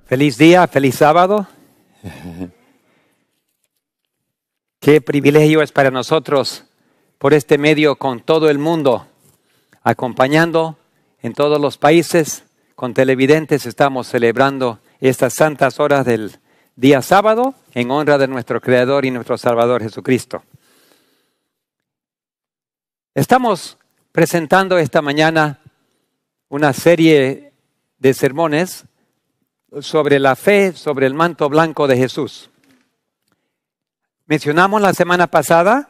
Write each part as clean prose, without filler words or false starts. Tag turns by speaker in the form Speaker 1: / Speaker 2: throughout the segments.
Speaker 1: Feliz día, feliz sábado. Qué privilegio es para nosotros por este medio con todo el mundo, acompañando en todos los países, con televidentes estamos celebrando estas santas horas del día sábado en honra de nuestro Creador y nuestro Salvador Jesucristo. Estamos presentando esta mañana una serie de sermones sobre la fe, sobre el manto blanco de Jesús. Mencionamos la semana pasada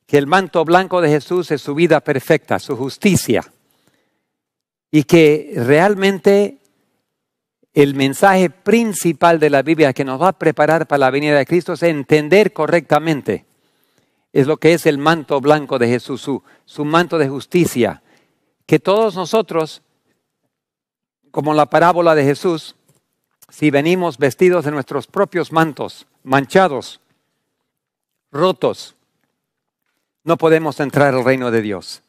Speaker 1: que el manto blanco de Jesús es su vida perfecta, su justicia, y que realmente el mensaje principal de la Biblia que nos va a preparar para la venida de Cristo es entender correctamente es lo que es el manto blanco de Jesús, su manto de justicia, que todos nosotros, como la parábola de Jesús, si venimos vestidos de nuestros propios mantos, manchados, rotos, no podemos entrar al reino de Dios.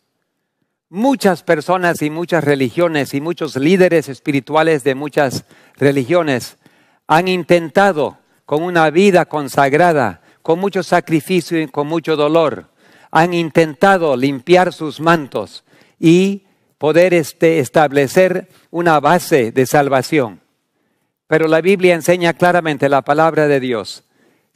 Speaker 1: Muchas personas y muchas religiones y muchos líderes espirituales de muchas religiones han intentado con una vida consagrada, con mucho sacrificio y con mucho dolor, han intentado limpiar sus mantos y poder establecer una base de salvación. Pero la Biblia enseña claramente, la palabra de Dios,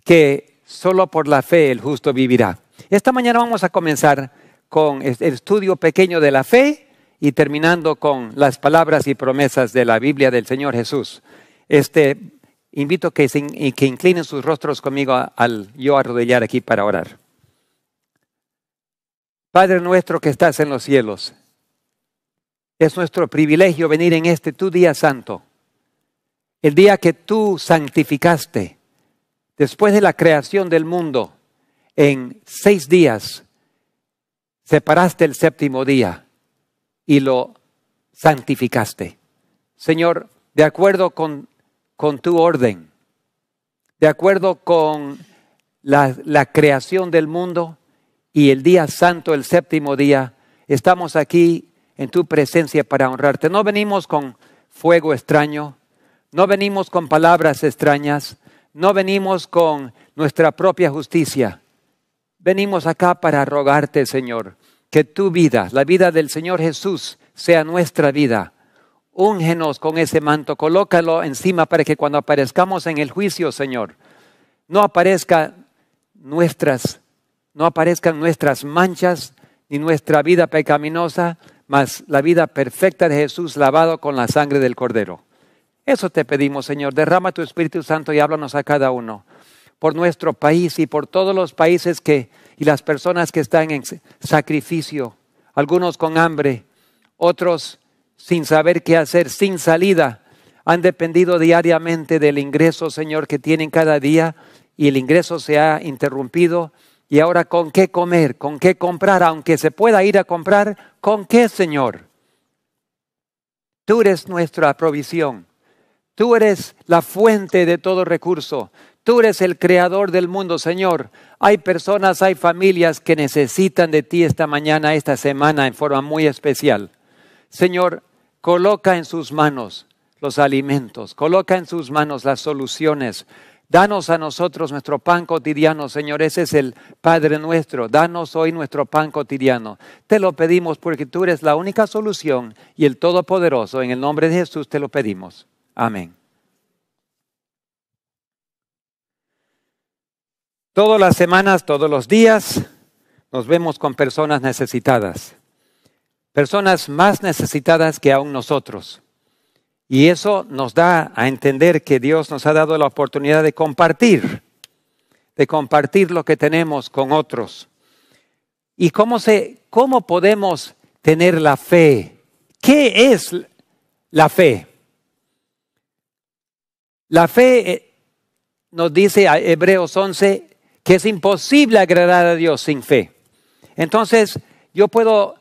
Speaker 1: que solo por la fe el justo vivirá. Esta mañana vamos a comenzar con el estudio pequeño de la fe y terminando con las palabras y promesas de la Biblia del Señor Jesús. Invito que inclinen sus rostros conmigo al yo arrodillar aquí para orar. Padre nuestro que estás en los cielos, es nuestro privilegio venir en tu día santo, el día que tú santificaste, después de la creación del mundo, en 6 días, separaste el séptimo día y lo santificaste. Señor, de acuerdo con tu orden, de acuerdo con la creación del mundo y el día santo, el séptimo día, estamos aquí en tu presencia para honrarte. No venimos con fuego extraño, no venimos con palabras extrañas, no venimos con nuestra propia justicia. Venimos acá para rogarte, Señor, que tu vida, la vida del Señor Jesús, sea nuestra vida. Úngenos con ese manto, colócalo encima para que cuando aparezcamos en el juicio, Señor, no aparezcan nuestras manchas ni nuestra vida pecaminosa, mas la vida perfecta de Jesús lavado con la sangre del Cordero. Eso te pedimos, Señor. Derrama tu Espíritu Santo y háblanos a cada uno. Por nuestro país y por todos los países y las personas que están en sacrificio, algunos con hambre, otros sin saber qué hacer, sin salida, han dependido diariamente del ingreso, Señor, que tienen cada día y el ingreso se ha interrumpido. Y ahora, ¿con qué comer? ¿Con qué comprar? Aunque se pueda ir a comprar, ¿con qué, Señor? Tú eres nuestra provisión. Tú eres la fuente de todo recurso. Tú eres el creador del mundo, Señor. Hay personas, hay familias que necesitan de ti esta mañana, esta semana, en forma muy especial. Señor, coloca en sus manos los alimentos, coloca en sus manos las soluciones. Danos a nosotros nuestro pan cotidiano, Señor. Ese es el Padre nuestro. Danos hoy nuestro pan cotidiano. Te lo pedimos porque tú eres la única solución y el Todopoderoso. En el nombre de Jesús te lo pedimos. Amén. Todas las semanas, todos los días, nos vemos con personas necesitadas. Personas más necesitadas que aún nosotros. Y eso nos da a entender que Dios nos ha dado la oportunidad de compartir lo que tenemos con otros. ¿Y cómo podemos tener la fe? ¿Qué es la fe? La fe nos dice a Hebreos 11 que es imposible agradar a Dios sin fe. Entonces, yo puedo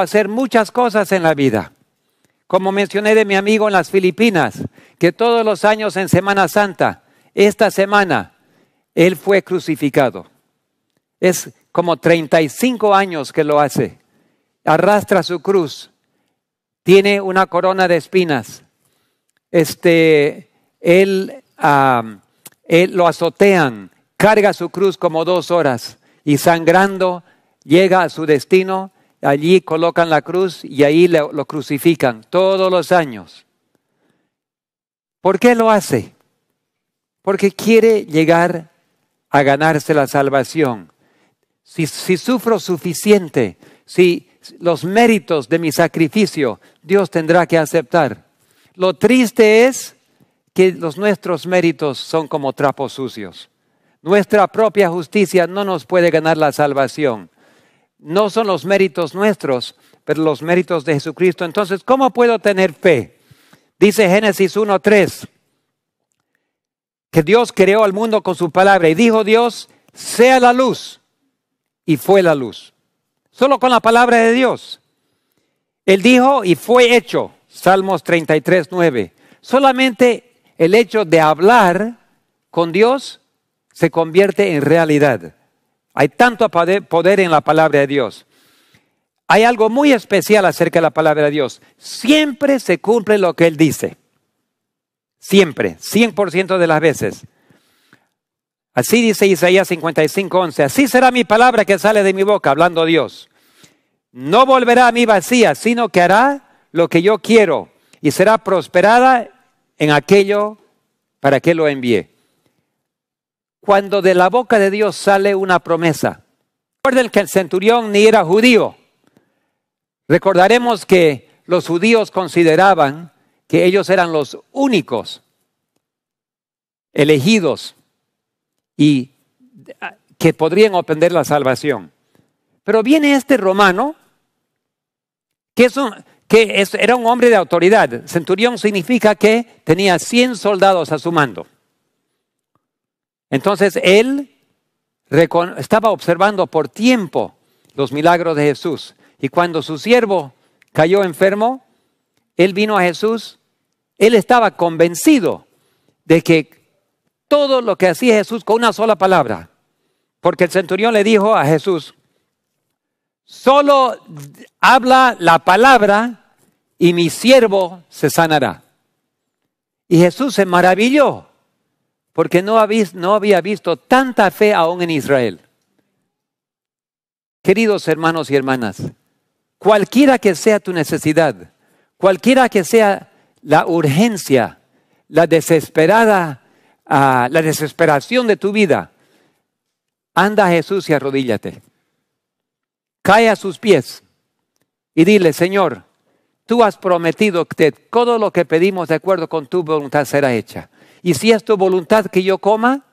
Speaker 1: hacer muchas cosas en la vida. Como mencioné de mi amigo en las Filipinas, que todos los años en Semana Santa, esta semana, él fue crucificado. Es como 35 años que lo hace. Arrastra su cruz. Tiene una corona de espinas. él lo azotean, carga su cruz como 2 horas y sangrando llega a su destino. Allí colocan la cruz y ahí lo crucifican todos los años. ¿Por qué lo hace? Porque quiere llegar a ganarse la salvación. Si sufro suficiente, si los méritos de mi sacrificio, Dios tendrá que aceptar. Lo triste es que nuestros méritos son como trapos sucios. Nuestra propia justicia no nos puede ganar la salvación. No son los méritos nuestros, pero los méritos de Jesucristo. Entonces, ¿cómo puedo tener fe? Dice Génesis 1:3, que Dios creó al mundo con su palabra y dijo Dios, sea la luz, y fue la luz. Solo con la palabra de Dios. Él dijo y fue hecho, Salmos 33:9. Solamente el hecho de hablar con Dios se convierte en realidad. Hay tanto poder en la palabra de Dios. Hay algo muy especial acerca de la palabra de Dios. Siempre se cumple lo que Él dice. Siempre, 100% de las veces. Así dice Isaías 55:11. Así será mi palabra que sale de mi boca, hablando Dios. No volverá a mí vacía, sino que hará lo que yo quiero y será prosperada en aquello para que lo envíe. Cuando de la boca de Dios sale una promesa. Recuerden que el centurión ni era judío. Recordaremos que los judíos consideraban que ellos eran los únicos elegidos y que podrían obtener la salvación. Pero viene este romano, era un hombre de autoridad. Centurión significa que tenía 100 soldados a su mando. Entonces él estaba observando por tiempo los milagros de Jesús. Y cuando su siervo cayó enfermo, él vino a Jesús. Él estaba convencido de que todo lo que hacía Jesús con una sola palabra. Porque el centurión le dijo a Jesús, solo habla la palabra y mi siervo se sanará. Y Jesús se maravilló porque no había visto tanta fe aún en Israel. Queridos hermanos y hermanas, cualquiera que sea tu necesidad, cualquiera que sea la urgencia, la desesperación de tu vida, anda a Jesús y arrodíllate. Cae a sus pies y dile, Señor, tú has prometido que todo lo que pedimos de acuerdo con tu voluntad será hecha. Y si es tu voluntad que yo coma,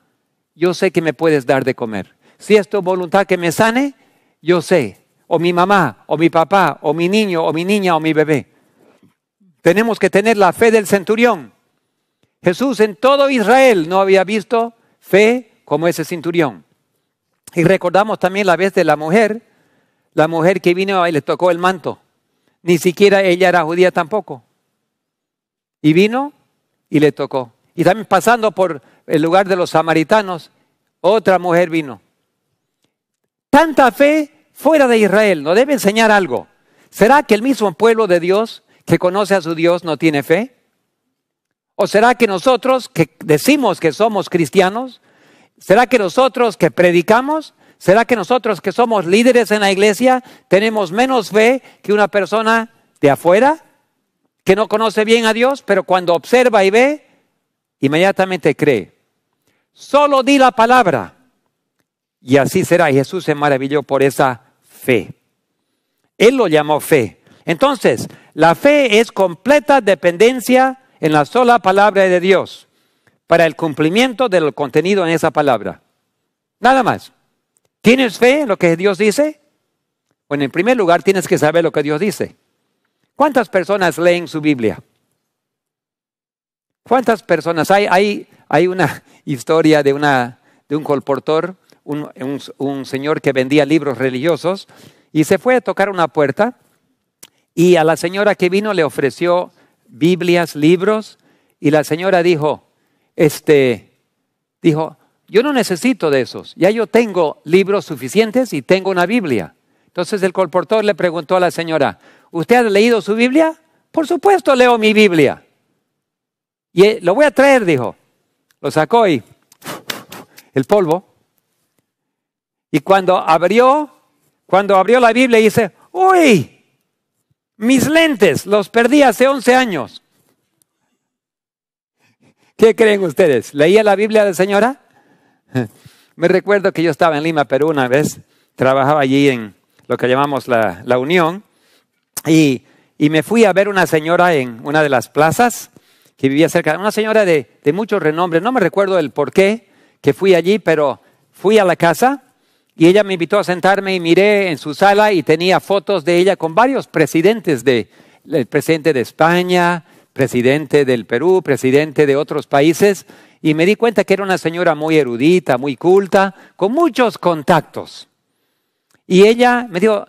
Speaker 1: yo sé que me puedes dar de comer. Si es tu voluntad que me sane, yo sé. O mi mamá, o mi papá, o mi niño, o mi niña, o mi bebé. Tenemos que tener la fe del centurión. Jesús en todo Israel no había visto fe como ese centurión. Y recordamos también la vez de la mujer que vino y le tocó el manto. Ni siquiera ella era judía tampoco. Y vino y le tocó. Y también pasando por el lugar de los samaritanos, otra mujer vino. Tanta fe fuera de Israel nos debe enseñar algo. ¿Será que el mismo pueblo de Dios que conoce a su Dios no tiene fe? ¿O será que nosotros que decimos que somos cristianos, será que nosotros que predicamos, será que nosotros que somos líderes en la iglesia tenemos menos fe que una persona de afuera que no conoce bien a Dios, pero cuando observa y ve, inmediatamente cree? Solo di la palabra y así será. Y Jesús se maravilló por esa fe. Él lo llamó fe. Entonces, la fe es completa dependencia en la sola palabra de Dios para el cumplimiento del contenido en esa palabra. Nada más. ¿Tienes fe en lo que Dios dice? Bueno, en primer lugar tienes que saber lo que Dios dice. ¿Cuántas personas leen su Biblia? ¿Cuántas personas? Hay una historia de un colportor, un señor que vendía libros religiosos y se fue a tocar una puerta y a la señora que vino le ofreció Biblias, libros, y la señora dijo, yo no necesito de esos, ya yo tengo libros suficientes y tengo una Biblia. Entonces el colportor le preguntó a la señora, ¿usted ha leído su Biblia? Por supuesto leo mi Biblia. Y lo voy a traer, dijo. Lo sacó y el polvo. Y cuando abrió la Biblia dice, ¡uy! Mis lentes, los perdí hace 11 años. ¿Qué creen ustedes? ¿Leía la Biblia de señora? Me recuerdo que yo estaba en Lima, Perú una vez. Trabajaba allí en lo que llamamos la Unión. Y me fui a ver una señora en una de las plazas que vivía cerca. Una señora de mucho renombre. No me recuerdo el por qué que fui allí, pero fui a la casa. Y ella me invitó a sentarme y miré en su sala y tenía fotos de ella con varios presidentes, el presidente de España, presidente del Perú, presidente de otros países. Y me di cuenta que era una señora muy erudita, muy culta, con muchos contactos. Y ella me dijo,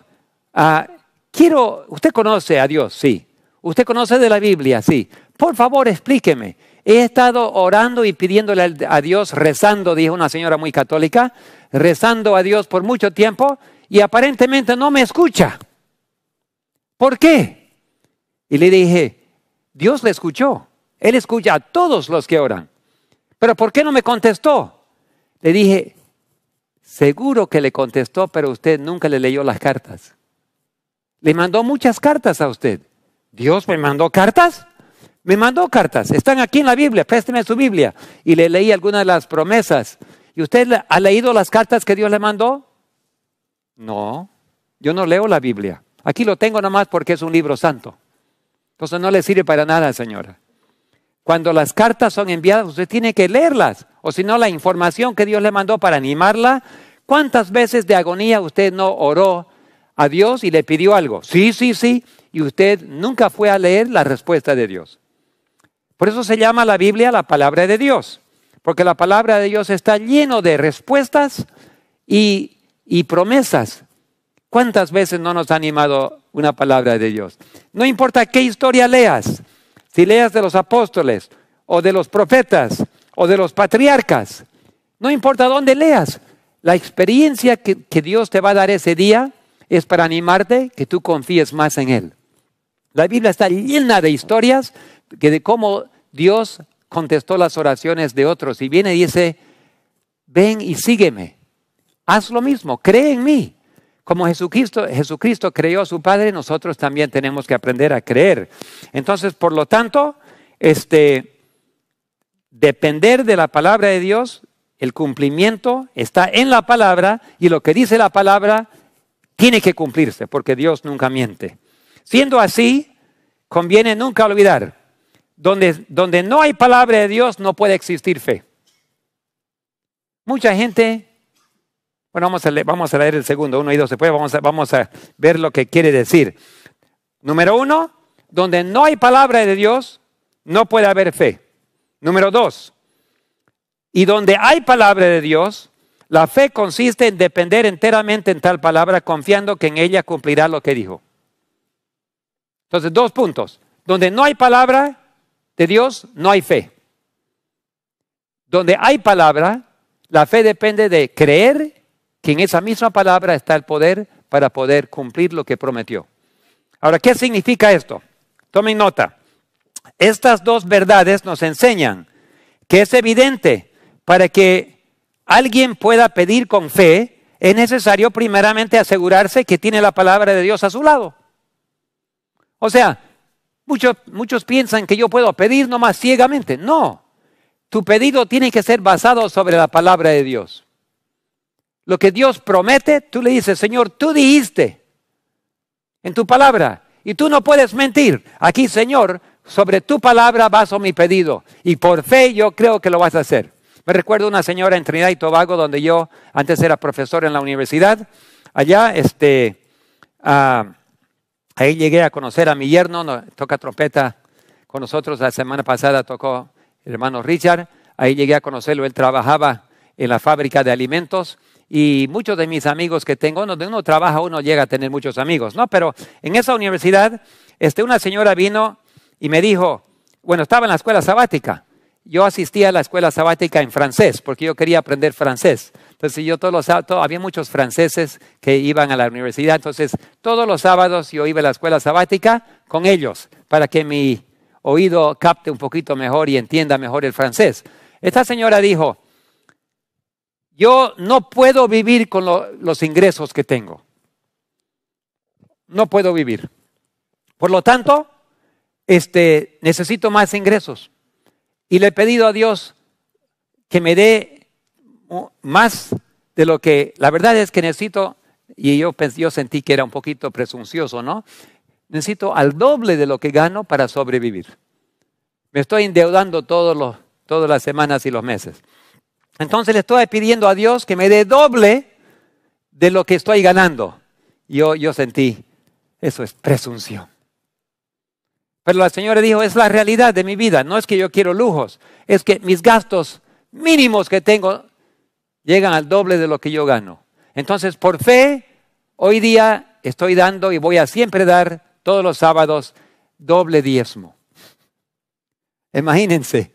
Speaker 1: ¿usted conoce a Dios? Sí. ¿Usted conoce de la Biblia? Sí. Por favor, explíqueme. He estado orando y pidiéndole a Dios, rezando, dijo una señora muy católica, rezando a Dios por mucho tiempo y aparentemente no me escucha. ¿Por qué? Y le dije, Dios le escuchó. Él escucha a todos los que oran. ¿Pero por qué no me contestó? Le dije, seguro que le contestó, pero usted nunca le leyó las cartas. Le mandó muchas cartas a usted. ¿Dios me mandó cartas? Me mandó cartas, están aquí en la Biblia, présteme su Biblia. Y le leí algunas de las promesas. ¿Y usted ha leído las cartas que Dios le mandó? No, yo no leo la Biblia. Aquí lo tengo nomás porque es un libro santo. Entonces no le sirve para nada, señora. Cuando las cartas son enviadas, usted tiene que leerlas. O si no, la información que Dios le mandó para animarla. ¿Cuántas veces de agonía usted no oró a Dios y le pidió algo? Sí, sí, sí. Y usted nunca fue a leer la respuesta de Dios. Por eso se llama la Biblia la palabra de Dios, porque la palabra de Dios está lleno de respuestas y promesas. ¿Cuántas veces no nos ha animado una palabra de Dios? No importa qué historia leas, si leas de los apóstoles o de los profetas o de los patriarcas, no importa dónde leas, la experiencia que Dios te va a dar ese día es para animarte que tú confíes más en Él. La Biblia está llena de historias de cómo Dios contestó las oraciones de otros. Y viene y dice, ven y sígueme. Haz lo mismo, cree en mí. Como Jesucristo creyó a su Padre, nosotros también tenemos que aprender a creer. Entonces, por lo tanto, depender de la palabra de Dios, el cumplimiento está en la palabra y lo que dice la palabra tiene que cumplirse porque Dios nunca miente. Siendo así, conviene nunca olvidar, donde no hay palabra de Dios no puede existir fe. Mucha gente, bueno, vamos a leer el segundo, 1 y 2, después vamos a ver lo que quiere decir. Número 1, donde no hay palabra de Dios no puede haber fe. Número 2, y donde hay palabra de Dios, la fe consiste en depender enteramente en tal palabra, confiando que en ella cumplirá lo que dijo. Entonces, 2 puntos. Donde no hay palabra de Dios, no hay fe. Donde hay palabra, la fe depende de creer que en esa misma palabra está el poder para poder cumplir lo que prometió. Ahora, ¿qué significa esto? Tomen nota. Estas 2 verdades nos enseñan que es evidente para que alguien pueda pedir con fe, es necesario primeramente asegurarse que tiene la palabra de Dios a su lado. O sea, muchos piensan que yo puedo pedir nomás ciegamente. No, tu pedido tiene que ser basado sobre la palabra de Dios. Lo que Dios promete, tú le dices, Señor, tú dijiste en tu palabra y tú no puedes mentir. Aquí, Señor, sobre tu palabra baso mi pedido y por fe yo creo que lo vas a hacer. Me recuerdo una señora en Trinidad y Tobago donde yo antes era profesor en la universidad. Allá, ahí llegué a conocer a mi yerno, toca trompeta con nosotros. La semana pasada tocó el hermano Richard. Ahí llegué a conocerlo, él trabajaba en la fábrica de alimentos. Y muchos de mis amigos que tengo, donde uno trabaja, uno llega a tener muchos amigos, ¿no? Pero en esa universidad, una señora vino y me dijo, bueno, estaba en la escuela sabática. Yo asistía a la escuela sabática en francés, porque yo quería aprender francés. Entonces había muchos franceses que iban a la universidad. Entonces todos los sábados yo iba a la escuela sabática con ellos, para que mi oído capte un poquito mejor y entienda mejor el francés. Esta señora dijo, yo no puedo vivir con los ingresos que tengo. No puedo vivir. Por lo tanto, necesito más ingresos. Y le he pedido a Dios que me dé más de lo que, la verdad es que necesito, y yo sentí que era un poquito presuncioso, ¿no? Necesito al doble de lo que gano para sobrevivir. Me estoy endeudando todas las semanas y los meses. Entonces le estoy pidiendo a Dios que me dé doble de lo que estoy ganando. Yo sentí, eso es presunción. Pero la señora dijo, es la realidad de mi vida. No es que yo quiero lujos, es que mis gastos mínimos que tengo llegan al doble de lo que yo gano. Entonces, por fe, hoy día estoy dando y voy a siempre dar todos los sábados doble diezmo. Imagínense,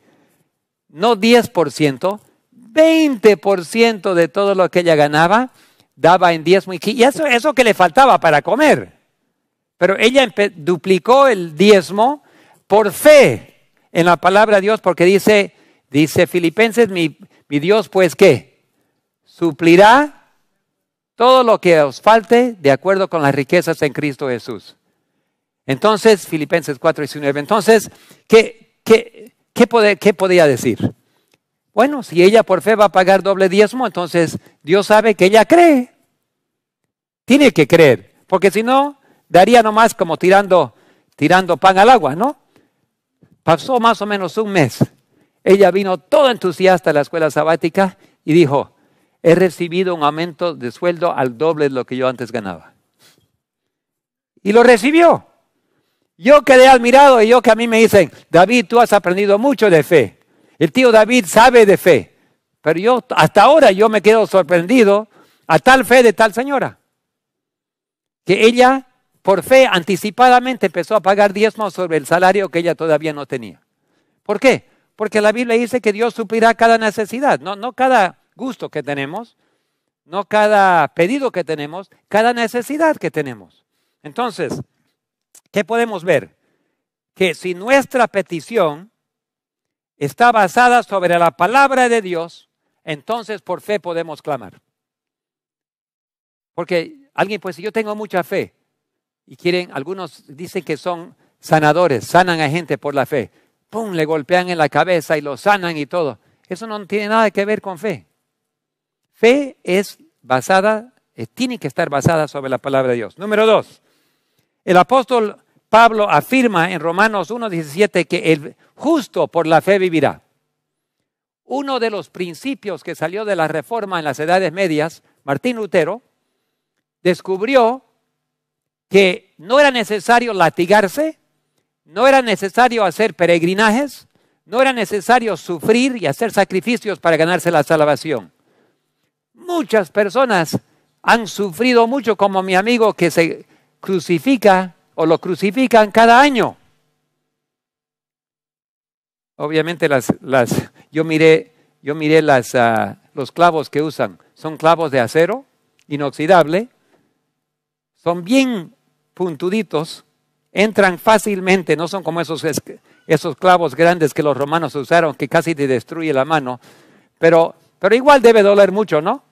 Speaker 1: no 10%, 20% de todo lo que ella ganaba daba en diezmo. Y eso que le faltaba para comer. Pero ella duplicó el diezmo por fe en la palabra de Dios, porque dice Filipenses, mi Dios, pues, ¿qué? Suplirá todo lo que os falte de acuerdo con las riquezas en Cristo Jesús. Entonces, Filipenses 4:19. Entonces, ¿qué podía decir? Bueno, si ella por fe va a pagar doble diezmo, entonces Dios sabe que ella cree. Tiene que creer, porque si no, daría nomás como tirando pan al agua, ¿no? Pasó más o menos un mes. Ella vino toda entusiasta a la escuela sabática y dijo, he recibido un aumento de sueldo al doble de lo que yo antes ganaba. Y lo recibió. Yo quedé admirado y que a mí me dicen, David, tú has aprendido mucho de fe. El tío David sabe de fe. Pero hasta ahora yo me quedo sorprendido a tal fe de tal señora. Que ella, por fe, anticipadamente empezó a pagar diezmos sobre el salario que ella todavía no tenía. ¿Por qué? Porque la Biblia dice que Dios suplirá cada necesidad, no cada gusto que tenemos, no cada pedido que tenemos, cada necesidad que tenemos. Entonces, ¿qué podemos ver? Que si nuestra petición está basada sobre la palabra de Dios, entonces por fe podemos clamar. Porque alguien puede decir, yo tengo mucha fe. Y algunos dicen que son sanadores, sanan a gente por la fe. ¡Pum! Le golpean en la cabeza y lo sanan y todo. Eso no tiene nada que ver con fe. Fe tiene que estar basada sobre la palabra de Dios. Número 2. El apóstol Pablo afirma en Romanos 1:17 que el justo por la fe vivirá. Uno de los principios que salió de la reforma en las edades medias, Martín Lutero, descubrió que no era necesario latigarse, no era necesario hacer peregrinajes, no era necesario sufrir y hacer sacrificios para ganarse la salvación. Muchas personas han sufrido mucho, como mi amigo que se crucifica o lo crucifican cada año. Obviamente yo miré los clavos que usan. Son clavos de acero inoxidable. Son bien puntuditos, entran fácilmente, no son como esos clavos grandes que los romanos usaron, que casi te destruye la mano, pero igual debe doler mucho, ¿no?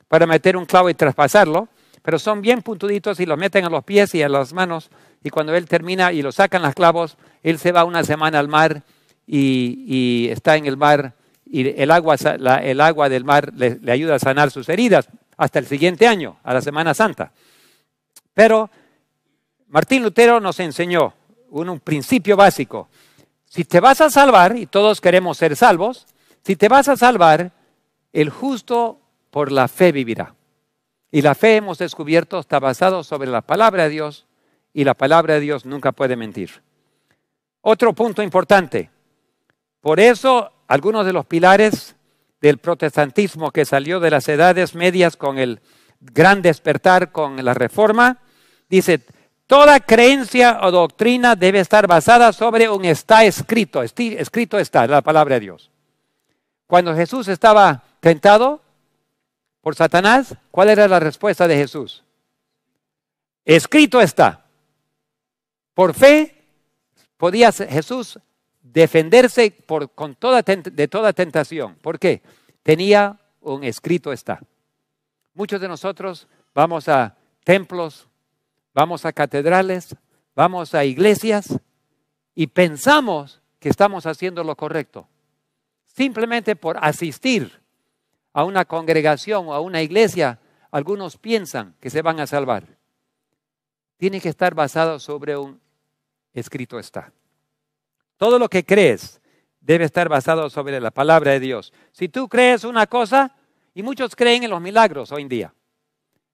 Speaker 1: Para meter un clavo y traspasarlo, pero son bien puntuditos y los meten a los pies y a las manos, y cuando él termina y lo sacan los clavos, él se va una semana al mar y está en el mar, y el agua del mar le ayuda a sanar sus heridas hasta el siguiente año, a la Semana Santa. Pero Martín Lutero nos enseñó un principio básico. Si te vas a salvar, y todos queremos ser salvos, si te vas a salvar, el justo por la fe vivirá. Y la fe, hemos descubierto, está basado sobre la palabra de Dios, y la palabra de Dios nunca puede mentir. Otro punto importante. Por eso, algunos de los pilares del protestantismo que salió de las edades medias con el gran despertar, con la reforma, dice, toda creencia o doctrina debe estar basada sobre un está escrito. Escrito está, la palabra de Dios. Cuando Jesús estaba tentado por Satanás, ¿cuál era la respuesta de Jesús? Escrito está. Por fe, podía Jesús defenderse de toda tentación. ¿Por qué? Tenía un escrito está. Muchos de nosotros vamos a templos, vamos a catedrales, vamos a iglesias y pensamos que estamos haciendo lo correcto. Simplemente por asistir a una congregación o a una iglesia, algunos piensan que se van a salvar. Tiene que estar basado sobre un escrito está. Todo lo que crees debe estar basado sobre la palabra de Dios. Si tú crees una cosa, y muchos creen en los milagros hoy en día.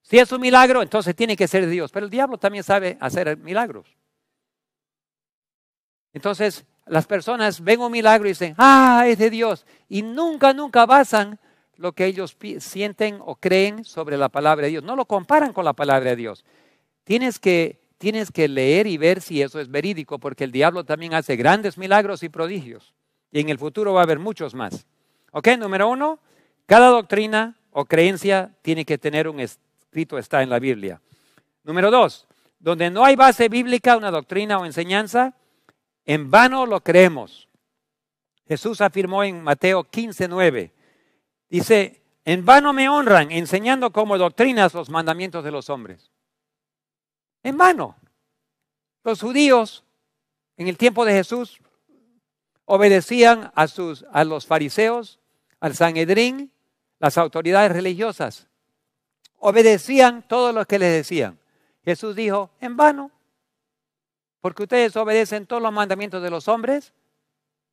Speaker 1: Si es un milagro, entonces tiene que ser de Dios. Pero el diablo también sabe hacer milagros. Entonces, las personas ven un milagro y dicen, es de Dios. Y nunca basan lo que ellos sienten o creen sobre la palabra de Dios. No lo comparan con la palabra de Dios. Tienes que leer y ver si eso es verídico, porque el diablo también hace grandes milagros y prodigios. Y en el futuro va a haber muchos más. ¿Ok? Número 1, cada doctrina o creencia tiene que tener un escrito está en la Biblia. Número 2, donde no hay base bíblica, una doctrina o enseñanza, en vano lo creemos. Jesús afirmó en Mateo 15:9. Dice, en vano me honran enseñando como doctrinas los mandamientos de los hombres. En vano. Los judíos en el tiempo de Jesús obedecían a los fariseos, al Sanedrín, las autoridades religiosas. Obedecían todo lo que les decían. Jesús dijo, en vano, porque ustedes obedecen todos los mandamientos de los hombres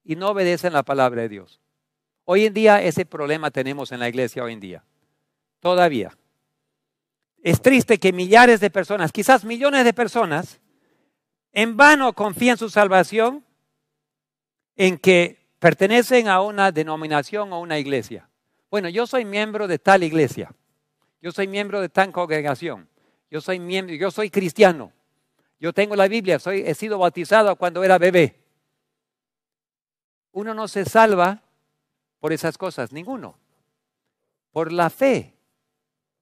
Speaker 1: y no obedecen la palabra de Dios. Hoy en día ese problema tenemos en la iglesia hoy en día. Todavía. Es triste que millares de personas, quizás millones de personas, en vano confían su salvación en que pertenecen a una denominación o una iglesia. Bueno, yo soy miembro de tal iglesia. Yo soy miembro de tal congregación. Yo soy cristiano. Yo tengo la Biblia, he sido bautizado cuando era bebé. Uno no se salva por esas cosas, ninguno. Por la fe.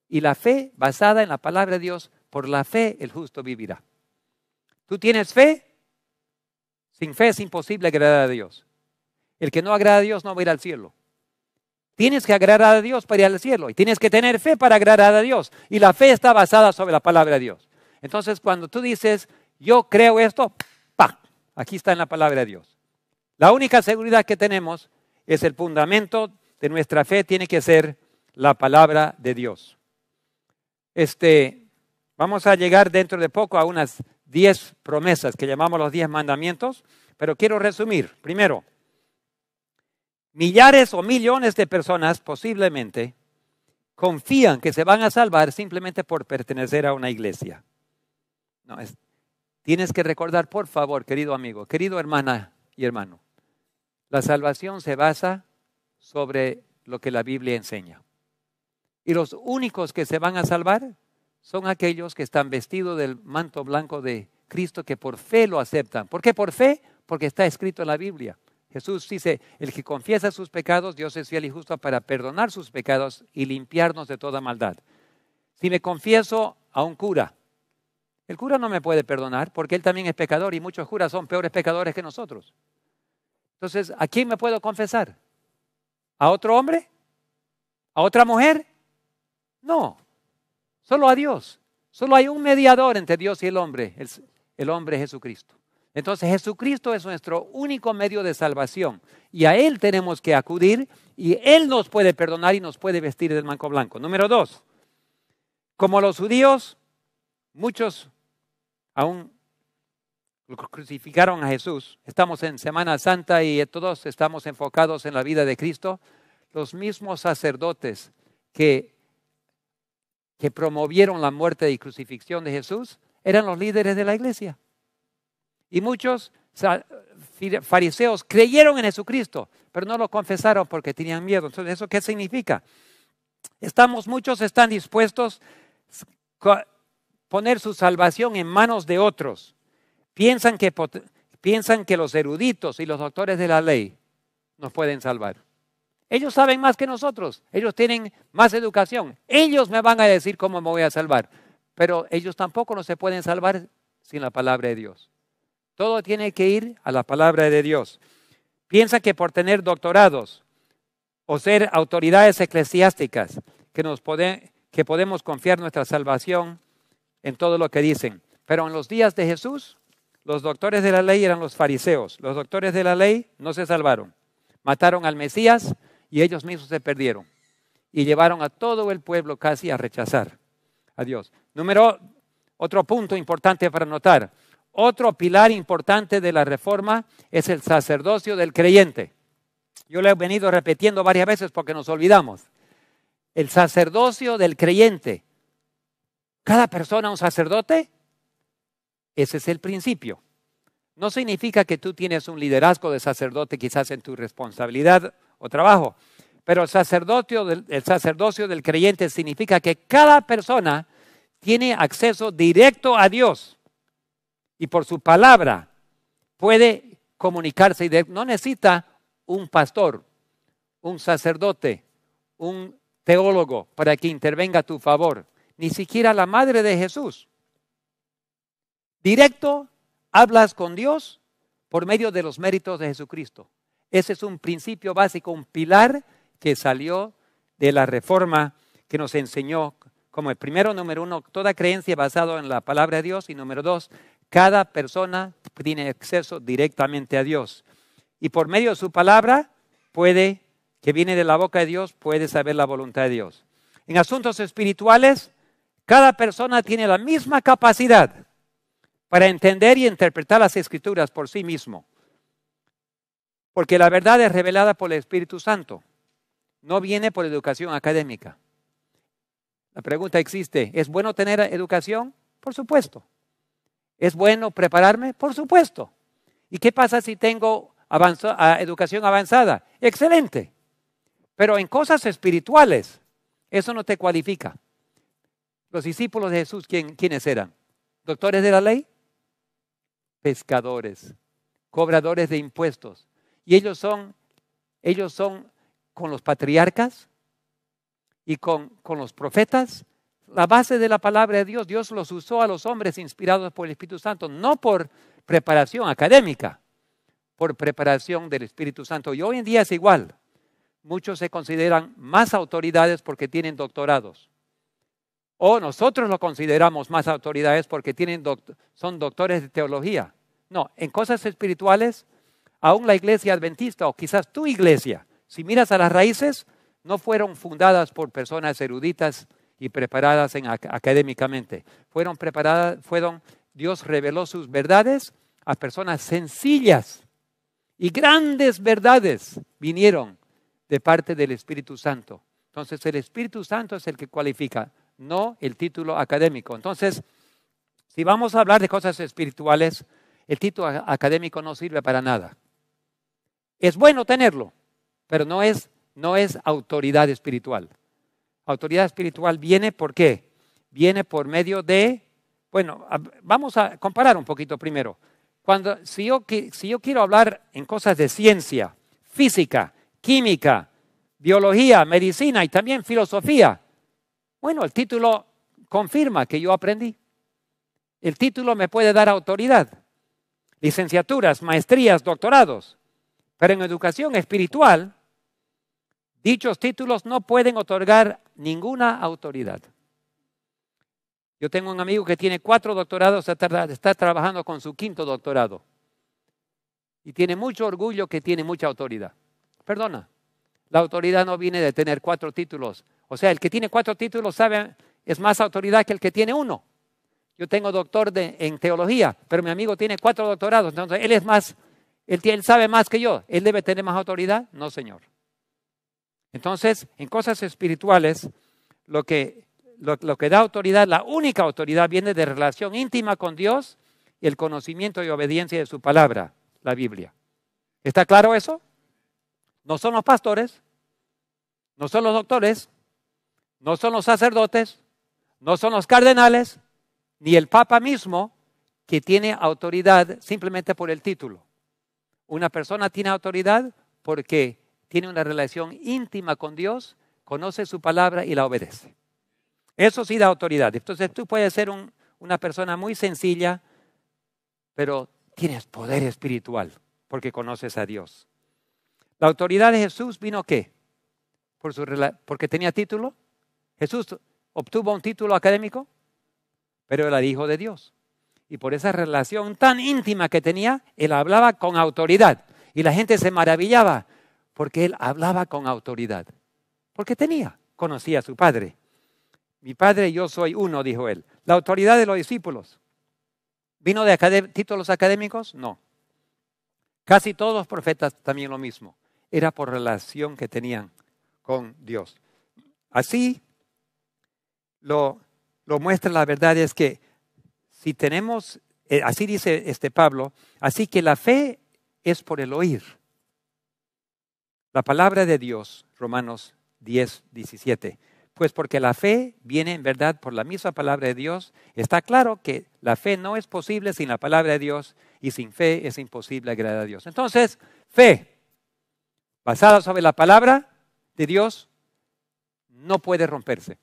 Speaker 1: Y la fe basada en la palabra de Dios, por la fe el justo vivirá. ¿Tú tienes fe? Sin fe es imposible agradar a Dios. El que no agrada a Dios no va a ir al cielo. Tienes que agradar a Dios para ir al cielo. Y tienes que tener fe para agradar a Dios. Y la fe está basada sobre la palabra de Dios. Entonces, cuando tú dices, yo creo esto, ¡pah! Aquí está en la palabra de Dios. La única seguridad que tenemos es el fundamento de nuestra fe tiene que ser la palabra de Dios. Vamos a llegar dentro de poco a unas 10 promesas que llamamos los 10 mandamientos, pero quiero resumir. Primero, millares o millones de personas posiblemente confían que se van a salvar simplemente por pertenecer a una iglesia. No, tienes que recordar, por favor, querido amigo, querido hermana y hermano, la salvación se basa sobre lo que la Biblia enseña. Y los únicos que se van a salvar son aquellos que están vestidos del manto blanco de Cristo, que por fe lo aceptan. ¿Por qué por fe? Porque está escrito en la Biblia. Jesús dice, el que confiesa sus pecados, Dios es fiel y justo para perdonar sus pecados y limpiarnos de toda maldad. Si me confieso a un cura, el cura no me puede perdonar porque él también es pecador y muchos curas son peores pecadores que nosotros. Entonces, ¿a quién me puedo confesar? ¿A otro hombre? ¿A otra mujer? No, solo a Dios. Solo hay un mediador entre Dios y el hombre es Jesucristo. Entonces Jesucristo es nuestro único medio de salvación y a Él tenemos que acudir y Él nos puede perdonar y nos puede vestir del manto blanco. Número 2, como los judíos, muchos aún crucificaron a Jesús. Estamos en Semana Santa y todos estamos enfocados en la vida de Cristo. Los mismos sacerdotes que promovieron la muerte y crucifixión de Jesús eran los líderes de la iglesia. Y muchos fariseos creyeron en Jesucristo, pero no lo confesaron porque tenían miedo. Entonces, ¿eso qué significa? Muchos están dispuestos a poner su salvación en manos de otros. Piensan que los eruditos y los doctores de la ley nos pueden salvar. Ellos saben más que nosotros. Ellos tienen más educación. Ellos me van a decir cómo me voy a salvar. Pero ellos tampoco no se pueden salvar sin la palabra de Dios. Todo tiene que ir a la palabra de Dios. Piensa que por tener doctorados o ser autoridades eclesiásticas, que podemos confiar nuestra salvación en todo lo que dicen. Pero en los días de Jesús, los doctores de la ley eran los fariseos. Los doctores de la ley no se salvaron. Mataron al Mesías y ellos mismos se perdieron. Y llevaron a todo el pueblo casi a rechazar a Dios. Otro punto importante para notar. Otro pilar importante de la reforma es el sacerdocio del creyente. Yo lo he venido repitiendo varias veces porque nos olvidamos. El sacerdocio del creyente. ¿Cada persona un sacerdote? Ese es el principio. No significa que tú tienes un liderazgo de sacerdote quizás en tu responsabilidad o trabajo, pero el sacerdocio del creyente significa que cada persona tiene acceso directo a Dios y por su palabra puede comunicarse. No necesita un pastor, un sacerdote, un teólogo para que intervenga a tu favor, ni siquiera la madre de Jesús. Directo hablas con Dios por medio de los méritos de Jesucristo. Ese es un principio básico, un pilar que salió de la reforma que nos enseñó como el primero, número uno, toda creencia basada en la palabra de Dios, y número dos, cada persona tiene acceso directamente a Dios. Y por medio de su palabra que viene de la boca de Dios, puede saber la voluntad de Dios. En asuntos espirituales, cada persona tiene la misma capacidad para entender y interpretar las Escrituras por sí mismo. Porque la verdad es revelada por el Espíritu Santo. No viene por educación académica. La pregunta existe, ¿es bueno tener educación? Por supuesto. ¿Es bueno prepararme? Por supuesto. ¿Y qué pasa si tengo educación avanzada? Excelente. Pero en cosas espirituales, eso no te cualifica. Los discípulos de Jesús, ¿quiénes eran? ¿Doctores de la ley? Pescadores, cobradores de impuestos. Y ellos son con los patriarcas y con los profetas, la base de la palabra de Dios. Dios los usó a los hombres inspirados por el Espíritu Santo, no por preparación académica, por preparación del Espíritu Santo. Y hoy en día es igual. Muchos se consideran más autoridades porque tienen doctorados. O nosotros lo consideramos más autoridades porque son doctores de teología. No, en cosas espirituales, aún la iglesia adventista o quizás tu iglesia, si miras a las raíces, no fueron fundadas por personas eruditas y preparadas académicamente. Dios reveló sus verdades a personas sencillas y grandes verdades vinieron de parte del Espíritu Santo. Entonces el Espíritu Santo es el que cualifica, no el título académico. Entonces, si vamos a hablar de cosas espirituales, el título académico no sirve para nada. Es bueno tenerlo, pero no es autoridad espiritual. Autoridad espiritual viene ¿por qué? Viene por medio de, vamos a comparar un poquito primero. Si yo quiero hablar en cosas de ciencia, física, química, biología, medicina y también filosofía, el título confirma que yo aprendí. El título me puede dar autoridad. Licenciaturas, maestrías, doctorados. Pero en educación espiritual, dichos títulos no pueden otorgar ninguna autoridad. Yo tengo un amigo que tiene 4 doctorados, está trabajando con su 5º doctorado. Y tiene mucho orgullo que tiene mucha autoridad. Perdona, la autoridad no viene de tener 4 títulos. O sea, el que tiene 4 títulos es más autoridad que el que tiene 1. Yo tengo doctor en teología, pero mi amigo tiene 4 doctorados. Entonces, él sabe más que yo. ¿Él debe tener más autoridad? No, señor. Entonces, en cosas espirituales, lo que da autoridad, la única autoridad, viene de relación íntima con Dios y el conocimiento y obediencia de su palabra, la Biblia. ¿Está claro eso? No son los pastores, no son los doctores, no son los sacerdotes, no son los cardenales, ni el Papa mismo, que tiene autoridad simplemente por el título. Una persona tiene autoridad porque tiene una relación íntima con Dios, conoce su palabra y la obedece. Eso sí da autoridad. Entonces tú puedes ser una persona muy sencilla, pero tienes poder espiritual porque conoces a Dios. La autoridad de Jesús vino ¿qué? Porque tenía título. Jesús obtuvo un título académico, pero era hijo de Dios. Y por esa relación tan íntima que tenía, él hablaba con autoridad. Y la gente se maravillaba porque él hablaba con autoridad. Porque conocía a su padre. Mi padre y yo soy uno, dijo él. La autoridad de los discípulos. ¿Vino de títulos académicos? No. Casi todos los profetas también lo mismo. Era por relación que tenían con Dios. Así lo muestra la verdad es que si tenemos, así dice Pablo, así que la fe es por el oír. La palabra de Dios, Romanos 10, 17. Pues porque la fe viene en verdad por la misma palabra de Dios, está claro que la fe no es posible sin la palabra de Dios y sin fe es imposible agradar a Dios. Entonces, fe basada sobre la palabra de Dios no puede romperse.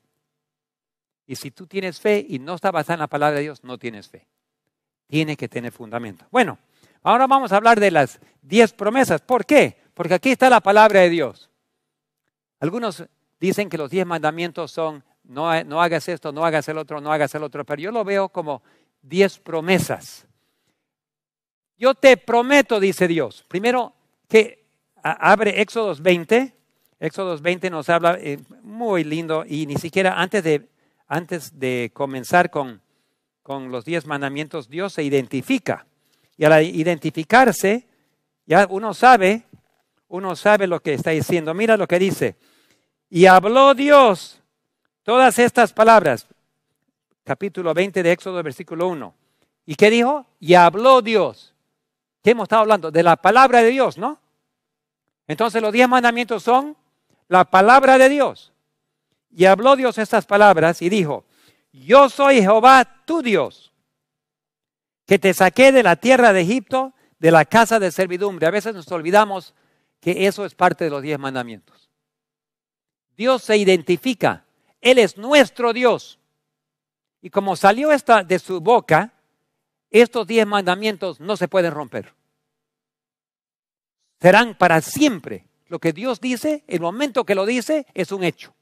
Speaker 1: Y si tú tienes fe y no está basada en la palabra de Dios, no tienes fe. Tiene que tener fundamento. Bueno, ahora vamos a hablar de las 10 promesas. ¿Por qué? Porque aquí está la palabra de Dios. Algunos dicen que los 10 mandamientos son no hagas esto, no hagas el otro, no hagas el otro. Pero yo lo veo como 10 promesas. Yo te prometo, dice Dios. Primero que abre Éxodos 20. Éxodos 20 nos habla muy lindo y ni siquiera antes de comenzar con los 10 mandamientos, Dios se identifica. Y al identificarse, ya uno sabe lo que está diciendo. Mira lo que dice. Y habló Dios todas estas palabras. Capítulo 20 de Éxodo, versículo 1. ¿Y qué dijo? Y habló Dios. ¿Qué hemos estado hablando? De la palabra de Dios, ¿no? Entonces los 10 mandamientos son la palabra de Dios. Y habló Dios estas palabras y dijo, yo soy Jehová tu Dios, que te saqué de la tierra de Egipto, de la casa de servidumbre. A veces nos olvidamos que eso es parte de los 10 mandamientos. Dios se identifica, Él es nuestro Dios. Y como salió de su boca, estos 10 mandamientos no se pueden romper. Serán para siempre. Lo que Dios dice, el momento que lo dice, es un hecho.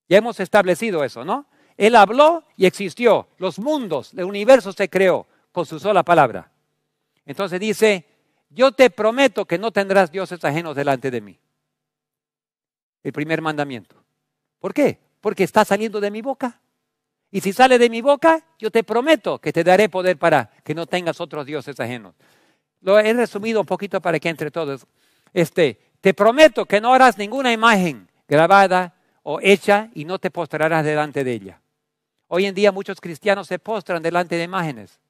Speaker 1: Ya hemos establecido eso, ¿no? Él habló y existió. Los mundos, el universo se creó con su sola palabra. Entonces dice, yo te prometo que no tendrás dioses ajenos delante de mí. El primer mandamiento. ¿Por qué? Porque está saliendo de mi boca. Y si sale de mi boca, yo te prometo que te daré poder para que no tengas otros dioses ajenos. Lo he resumido un poquito para que entre todos. Te prometo que no harás ninguna imagen grabada o hecha y no te postrarás delante de ella. Hoy en día muchos cristianos se postran delante de imágenes.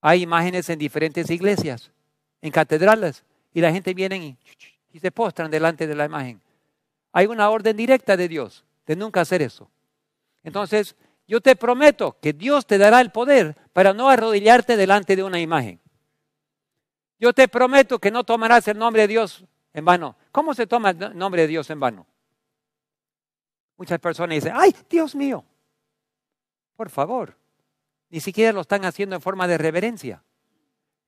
Speaker 1: Hay imágenes en diferentes iglesias, en catedrales, y la gente viene y se postran delante de la imagen. Hay una orden directa de Dios de nunca hacer eso. Entonces, yo te prometo que Dios te dará el poder para no arrodillarte delante de una imagen. Yo te prometo que no tomarás el nombre de Dios en vano. ¿Cómo se toma el nombre de Dios en vano? Muchas personas dicen, ¡ay, Dios mío! Por favor, ni siquiera lo están haciendo en forma de reverencia.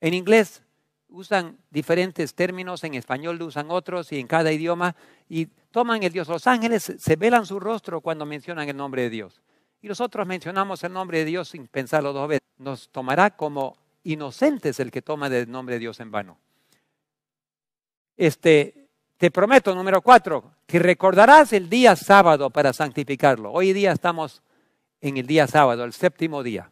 Speaker 1: En inglés usan diferentes términos, en español usan otros y en cada idioma y toman el Dios. Los ángeles se velan su rostro cuando mencionan el nombre de Dios. Y nosotros mencionamos el nombre de Dios sin pensarlo 2 veces. Nos tomará como inocentes el que toma el nombre de Dios en vano. Te prometo, número 4, que recordarás el día sábado para santificarlo. Hoy día estamos en el día sábado, el 7º día.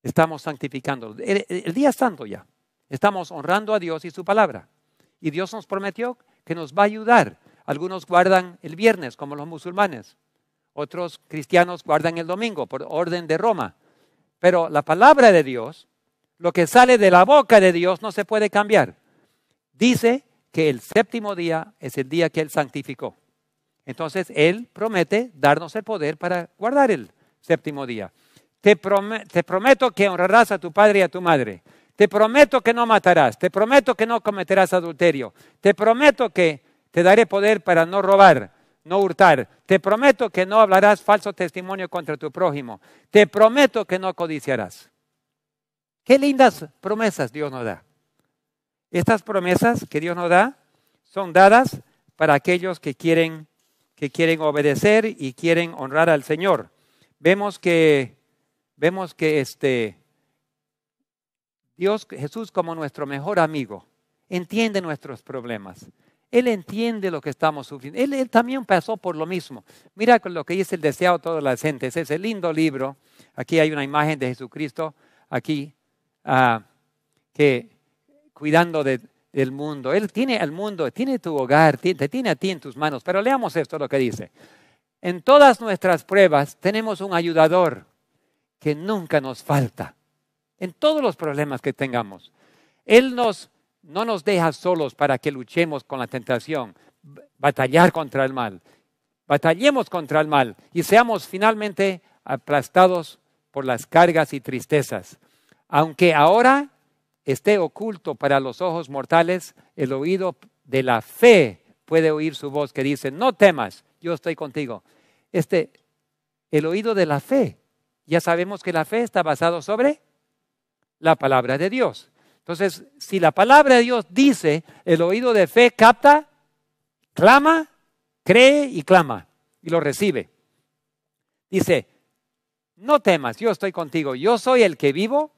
Speaker 1: Estamos santificándolo. El día santo ya. Estamos honrando a Dios y su palabra. Y Dios nos prometió que nos va a ayudar. Algunos guardan el viernes, como los musulmanes. Otros cristianos guardan el domingo, por orden de Roma. Pero la palabra de Dios, lo que sale de la boca de Dios, no se puede cambiar. Dice que el 7º día es el día que Él santificó. Entonces, Él promete darnos el poder para guardar el 7º día. Te prometo que honrarás a tu padre y a tu madre. Te prometo que no matarás. Te prometo que no cometerás adulterio. Te prometo que te daré poder para no robar, no hurtar. Te prometo que no hablarás falso testimonio contra tu prójimo. Te prometo que no codiciarás. Qué lindas promesas Dios nos da. Estas promesas que Dios nos da son dadas para aquellos que quieren obedecer y quieren honrar al Señor. Vemos que Dios, Jesús como nuestro mejor amigo, entiende nuestros problemas. Él entiende lo que estamos sufriendo. Él también pasó por lo mismo. Mira lo que dice El deseado de todas las gentes. Ese lindo libro. Aquí hay una imagen de Jesucristo. Aquí, que cuidando del mundo. Él tiene el mundo, tiene tu hogar, te tiene a ti en tus manos. Pero leamos esto, lo que dice. En todas nuestras pruebas tenemos un ayudador que nunca nos falta. En todos los problemas que tengamos. Él no nos deja solos para que luchemos con la tentación, batallar contra el mal. Batallemos contra el mal y seamos finalmente aplastados por las cargas y tristezas. Aunque ahora esté oculto para los ojos mortales, el oído de la fe puede oír su voz que dice, no temas, yo estoy contigo. El oído de la fe. Ya sabemos que la fe está basada sobre la palabra de Dios. Entonces, si la palabra de Dios dice, el oído de fe capta, clama, cree y clama y lo recibe. Dice, no temas, yo estoy contigo, yo soy el que vivo,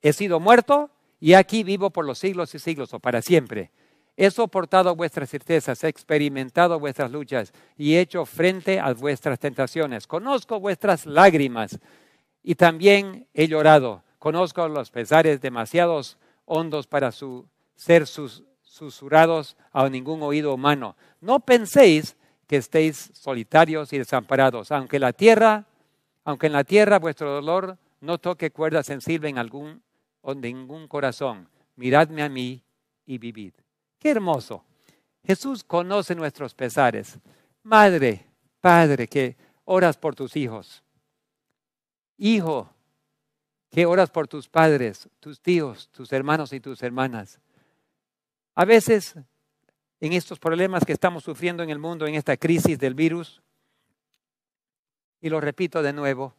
Speaker 1: he sido muerto y aquí vivo por los siglos y siglos o para siempre. He soportado vuestras tristezas, he experimentado vuestras luchas y he hecho frente a vuestras tentaciones. Conozco vuestras lágrimas y también he llorado. Conozco los pesares demasiados hondos para ser susurrados a ningún oído humano. No penséis que estéis solitarios y desamparados, aunque en la tierra vuestro dolor no toque cuerda sensible en ningún corazón. Miradme a mí y vivid. Qué hermoso. Jesús conoce nuestros pesares. Madre, padre, que oras por tus hijos. Hijo, que oras por tus padres, tus tíos, tus hermanos y tus hermanas. A veces, en estos problemas que estamos sufriendo en el mundo, en esta crisis del virus, y lo repito de nuevo,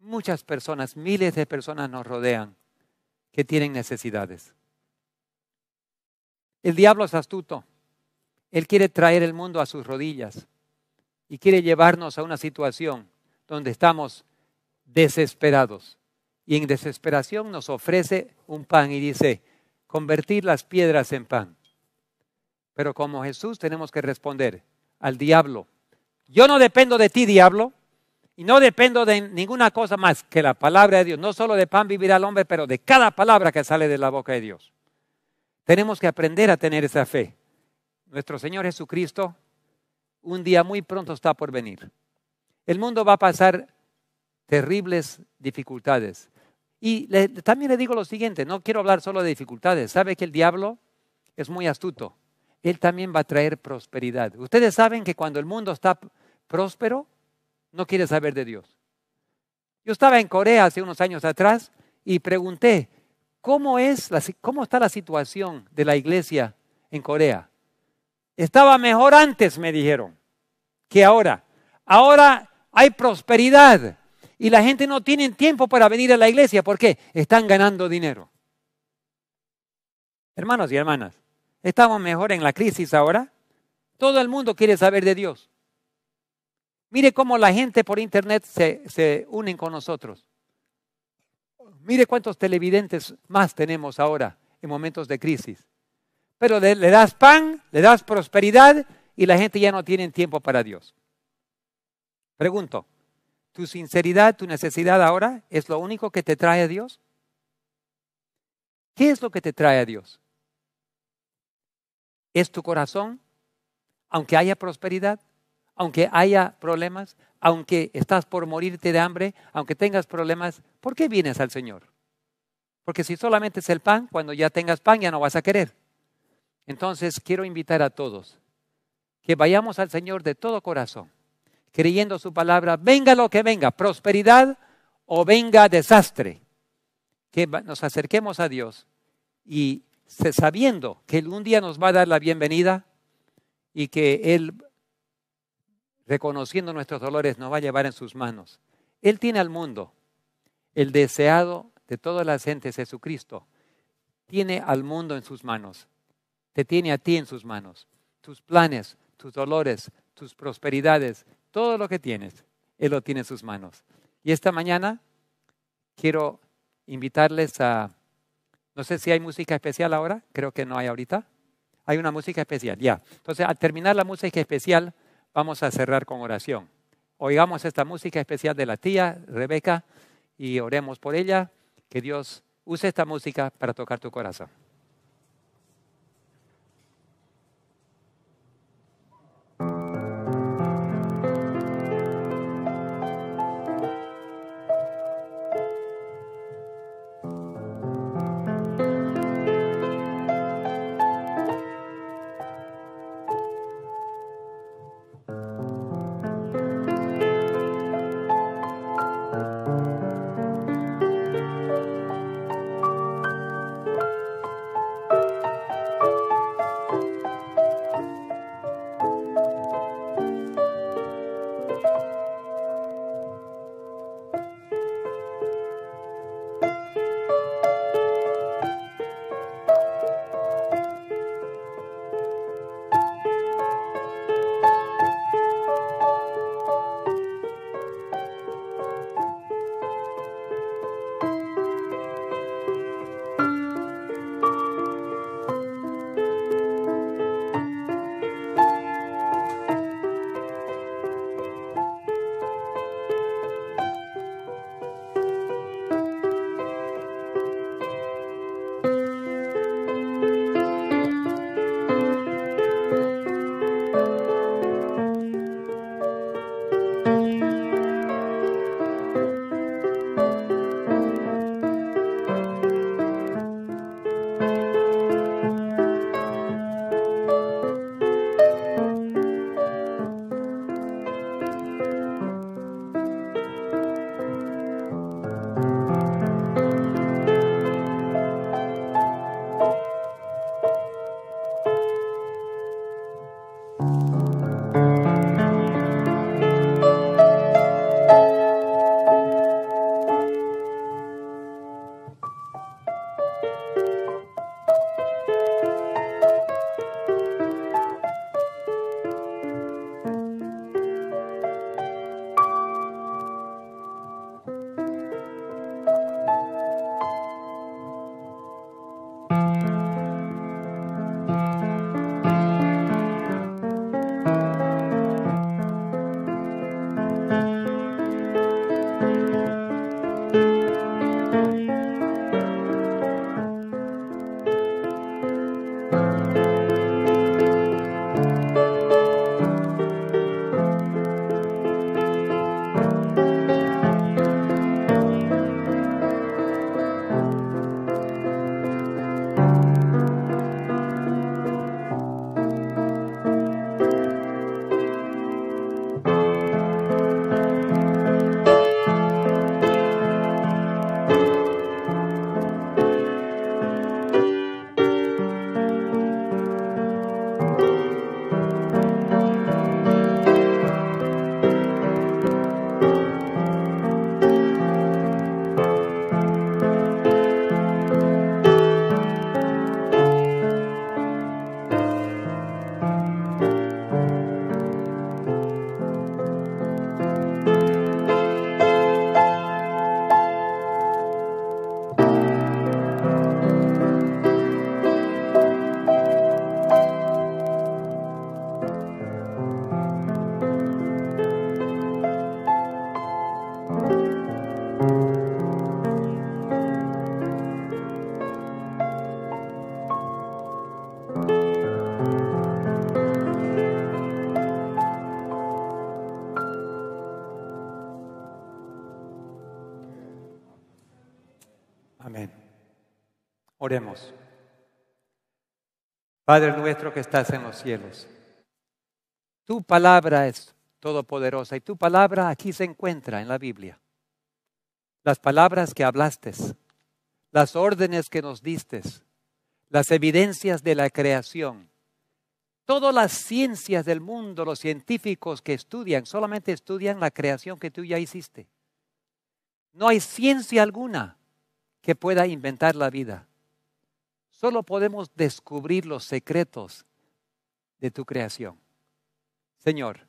Speaker 1: muchas personas, miles de personas nos rodean que tienen necesidades. El diablo es astuto. Él quiere traer el mundo a sus rodillas y quiere llevarnos a una situación donde estamos desesperados. Y en desesperación nos ofrece un pan y dice, convertir las piedras en pan. Pero como Jesús tenemos que responder al diablo, yo no dependo de ti, diablo, y no dependo de ninguna cosa más que la palabra de Dios. No solo de pan vivirá el hombre, pero de cada palabra que sale de la boca de Dios. Tenemos que aprender a tener esa fe. Nuestro Señor Jesucristo, un día muy pronto está por venir. El mundo va a pasar terribles dificultades. Y también le digo lo siguiente, no quiero hablar solo de dificultades. ¿Sabe que el diablo es muy astuto? Él también va a traer prosperidad. Ustedes saben que cuando el mundo está próspero, no quiere saber de Dios. Yo estaba en Corea hace unos años atrás y pregunté, ¿cómo está la situación de la iglesia en Corea? Estaba mejor antes, me dijeron, que ahora. Ahora hay prosperidad y la gente no tiene tiempo para venir a la iglesia. ¿Por qué? Están ganando dinero. Hermanos y hermanas, ¿estamos mejor en la crisis ahora? Todo el mundo quiere saber de Dios. Mire cómo la gente por internet se unen con nosotros. Mire cuántos televidentes más tenemos ahora en momentos de crisis. Pero le das pan, le das prosperidad y la gente ya no tiene tiempo para Dios. Pregunto, ¿tu sinceridad, tu necesidad ahora es lo único que te trae a Dios? ¿Qué es lo que te trae a Dios? ¿Es tu corazón? Aunque haya prosperidad, aunque haya problemas, aunque estás por morirte de hambre, aunque tengas problemas, ¿por qué vienes al Señor? Porque si solamente es el pan, cuando ya tengas pan ya no vas a querer. Entonces quiero invitar a todos que vayamos al Señor de todo corazón, creyendo su palabra, venga lo que venga, prosperidad o venga desastre, que nos acerquemos a Dios y sabiendo que Él un día nos va a dar la bienvenida y que Él, reconociendo nuestros dolores, nos va a llevar en sus manos. Él tiene al mundo, el deseado de todas las gentes, Jesucristo, tiene al mundo en sus manos. Te tiene a ti en sus manos. Tus planes, tus dolores, tus prosperidades, todo lo que tienes, Él lo tiene en sus manos. Y esta mañana quiero invitarles a, no sé si hay música especial ahora, creo que no hay ahorita. Hay una música especial, ya. Entonces, al terminar la música especial, vamos a cerrar con oración. Oigamos esta música especial de la tía Rebeca y oremos por ella, que Dios use esta música para tocar tu corazón. Amén. Oremos. Padre nuestro que estás en los cielos, tu palabra es todopoderosa y tu palabra aquí se encuentra en la Biblia. Las palabras que hablaste, las órdenes que nos diste, las evidencias de la creación. Todas las ciencias del mundo, los científicos que estudian, solamente estudian la creación que tú ya hiciste. No hay ciencia alguna que pueda inventar la vida. Solo podemos descubrir los secretos de tu creación. Señor,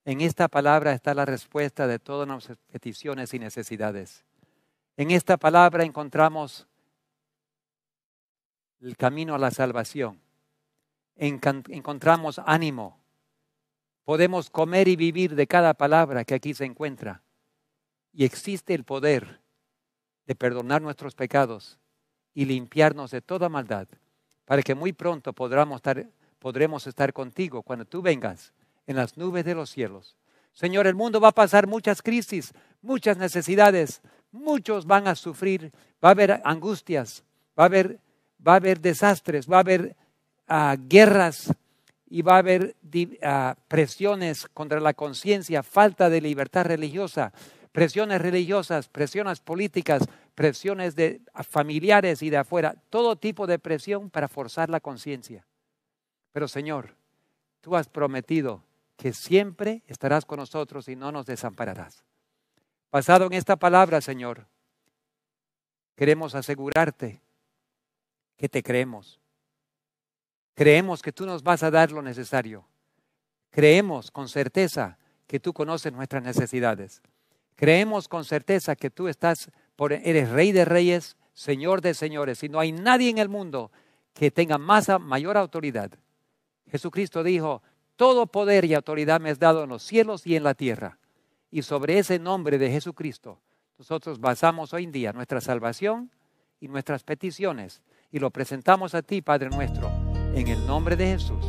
Speaker 1: en esta palabra está la respuesta de todas nuestras peticiones y necesidades. En esta palabra encontramos el camino a la salvación. Encontramos ánimo. Podemos comer y vivir de cada palabra que aquí se encuentra. Y existe el poder de perdonar nuestros pecados y limpiarnos de toda maldad, para que muy pronto podremos estar contigo cuando tú vengas en las nubes de los cielos. Señor, el mundo va a pasar muchas crisis, muchas necesidades, muchos van a sufrir, va a haber angustias, va a haber desastres, va a haber guerras y va a haber presiones contra la conciencia, falta de libertad religiosa, presiones religiosas, presiones políticas, presiones de familiares y de afuera, todo tipo de presión para forzar la conciencia. Pero Señor, tú has prometido que siempre estarás con nosotros y no nos desampararás. Basado en esta palabra, Señor, queremos asegurarte que te creemos. Creemos que tú nos vas a dar lo necesario. Creemos con certeza que tú conoces nuestras necesidades. Creemos con certeza que tú eres Rey de Reyes, Señor de Señores, y no hay nadie en el mundo que tenga mayor autoridad. Jesucristo dijo: todo poder y autoridad me has dado en los cielos y en la tierra. Y sobre ese nombre de Jesucristo, nosotros basamos hoy en día nuestra salvación y nuestras peticiones. Y lo presentamos a ti, Padre nuestro, en el nombre de Jesús.